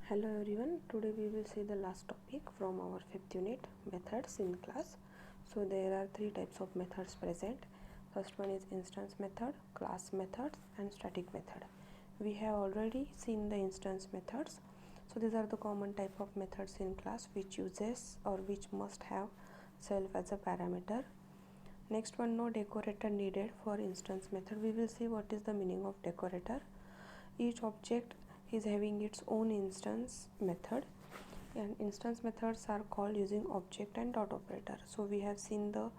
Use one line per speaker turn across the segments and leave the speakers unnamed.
Hello everyone, today we will see the last topic from our fifth unit, methods in class. So there are three types of methods present. First one is instance method, class methods and static method. We have already seen the instance methods. So these are the common type of methods in class which uses or which must have self as a parameter. Next one, no decorator needed for instance method. We will see what is the meaning of decorator. Each object is having its own instance method, and instance methods are called using object and dot operator. So we have seen the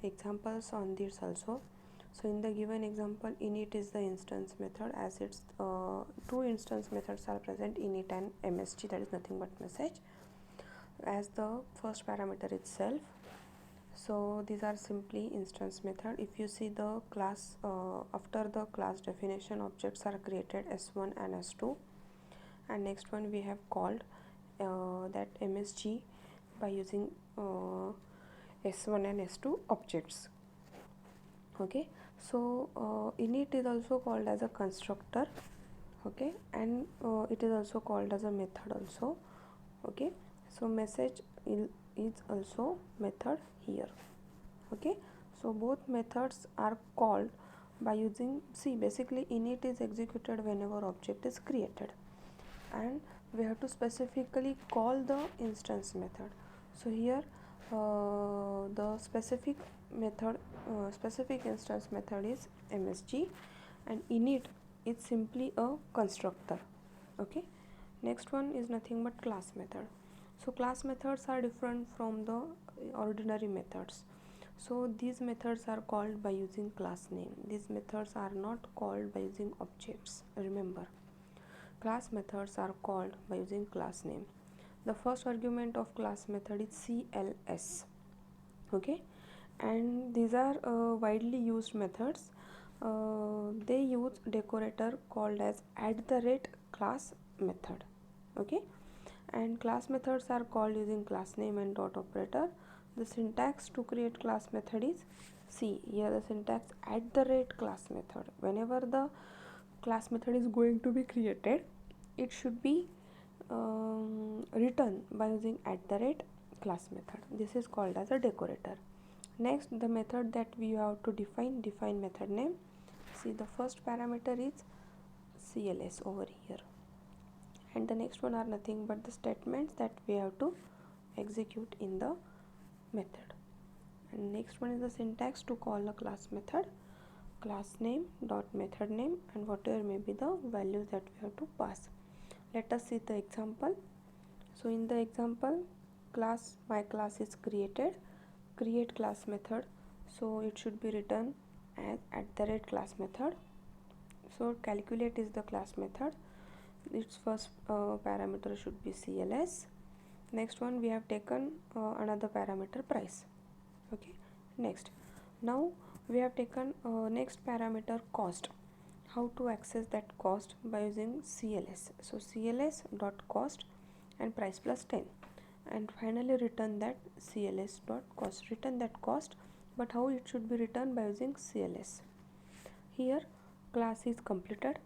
examples on this also. So in the given example, init is the instance method, as its two instance methods are present, init and msg, that is nothing but message, as the first parameter itself. So these are simply instance method. If you see the class, after the class definition, objects are created s1 and s2, and next one we have called that msg by using s1 and s2 objects. Okay, so init is also called as a constructor. Okay, and it is also called as a method also. Okay, so message is also method here. Okay, so both methods are called by using, see, basically init is executed whenever object is created, and we have to specifically call the instance method. So here the specific method, specific instance method is msg, and init is simply a constructor. Okay, next one is nothing but class method. So class methods are different from the ordinary methods. So these methods are called by using class name. These methods are not called by using objects. Remember, class methods are called by using class name. The first argument of class method is cls. Okay, and these are widely used methods. They use decorator called as @class method. Okay, and class methods are called using class name and dot operator. The syntax to create class method is, see here the syntax @class method. Whenever the class method is going to be created, it should be written by using @class method. This is called as a decorator. Next, the method that we have to define method name. See, the first parameter is cls over here, and the next one are nothing but the statements that we have to execute in the method. And next one is the syntax to call a class method, class name dot method name, and whatever may be the values that we have to pass. Let us see the example. So in the example, class, my class is created, create class method, so it should be written as @class method. So calculate is the class method. Its first parameter should be cls. Next one, we have taken another parameter price. Okay, next, now we have taken next parameter cost. How to access that cost? By using cls. So cls dot cost and price plus 10, and finally return that cls dot cost, return that cost. But how it should be written? By using cls. Here class is completed.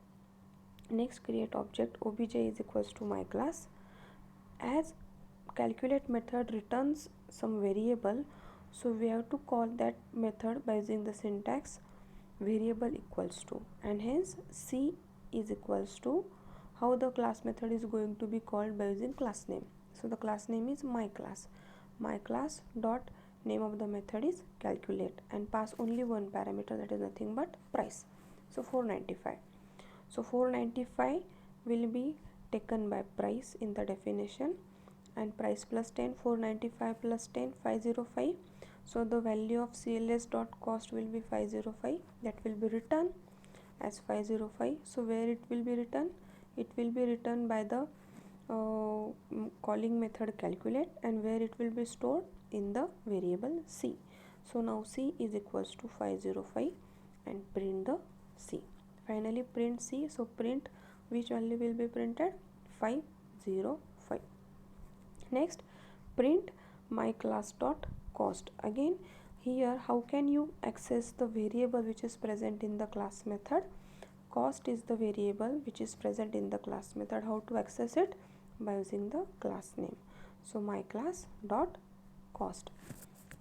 Next, create object obj is equals to my class. As calculate method returns some variable, so we have to call that method by using the syntax variable equals to, and hence c is equals to, how the class method is going to be called? By using class name. So the class name is my class. My class dot name of the method is calculate, and pass only one parameter, that is nothing but price. So 495. So 495 will be taken by price in the definition, and price plus 10, 495 plus 10, 505. So the value of cls dot cost will be 505, that will be written as 505. So where it will be written? It will be written by the calling method calculate, and where it will be stored? In the variable c. So now c is equals to 505, and print the c. Finally print c. So print, which value will be printed? 505. Next, print my class dot cost. Again, here how can you access the variable which is present in the class method? Cost is the variable which is present in the class method. How to access it? by using the class name. So my class dot cost.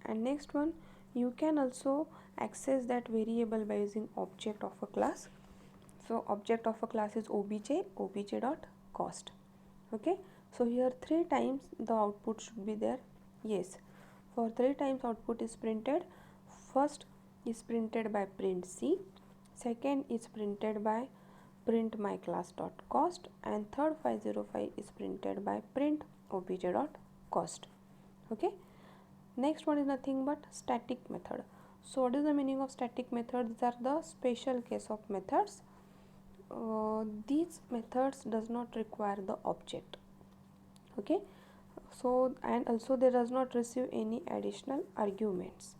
And next one, you can also access that variable by using object of a class. So object of a class is obj dot cost. Okay, so here 3 times the output should be there. Yes, for 3 times output is printed. First is printed by print C, second is printed by print my class dot cost, and third 505 is printed by print obj dot cost. Okay, next one is nothing but static method. So what is the meaning of static method? These are the special case of methods. These methods does not require the object. Okay, so and also they does not receive any additional arguments.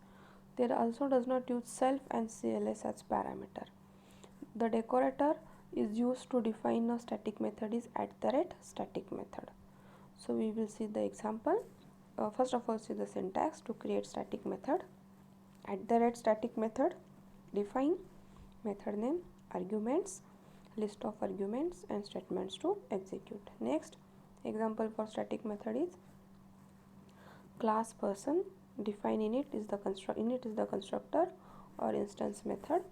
There also does not use self and CLS as parameter. The decorator is used to define a static method is @static method. So we will see the example. First of all, see the syntax to create static method. @static method, define, method name, arguments, list of arguments and statements to execute. Next example for static method is class person, define init is the constructor or instance method.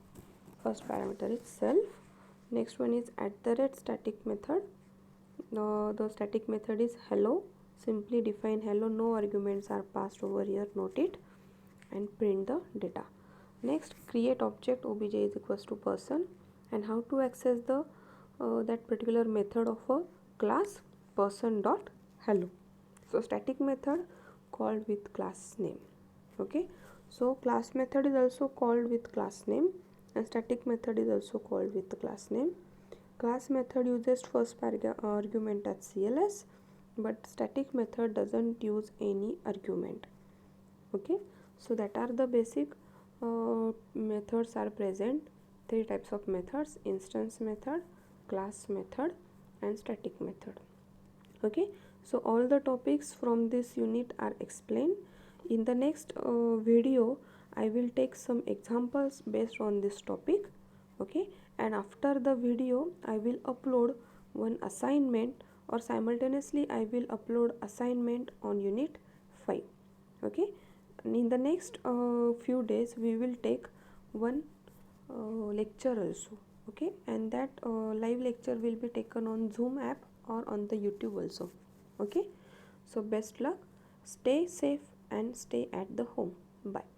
First parameter is self. Next one is @static method. The static method is hello, simply define hello, no arguments are passed over here, note it and print the data. Next, create object obj is equals to person, and how to access the that particular method of a class person dot hello. So static method called with class name. Okay, so class method is also called with class name and static method is also called with the class name. Class method uses first argument as CLS, but static method doesn't use any argument. Okay, so that are the basic methods are present. 3 types of methods: instance method, class method and static method. Okay, so all the topics from this unit are explained. In the next video I will take some examples based on this topic. Okay, and after the video I will upload one assignment, or simultaneously I will upload assignment on unit 5. Okay, and in the next few days we will take one lecture also. Okay, and that live lecture will be taken on Zoom app or on the YouTube also. Okay, so best luck, stay safe and stay at the home. Bye.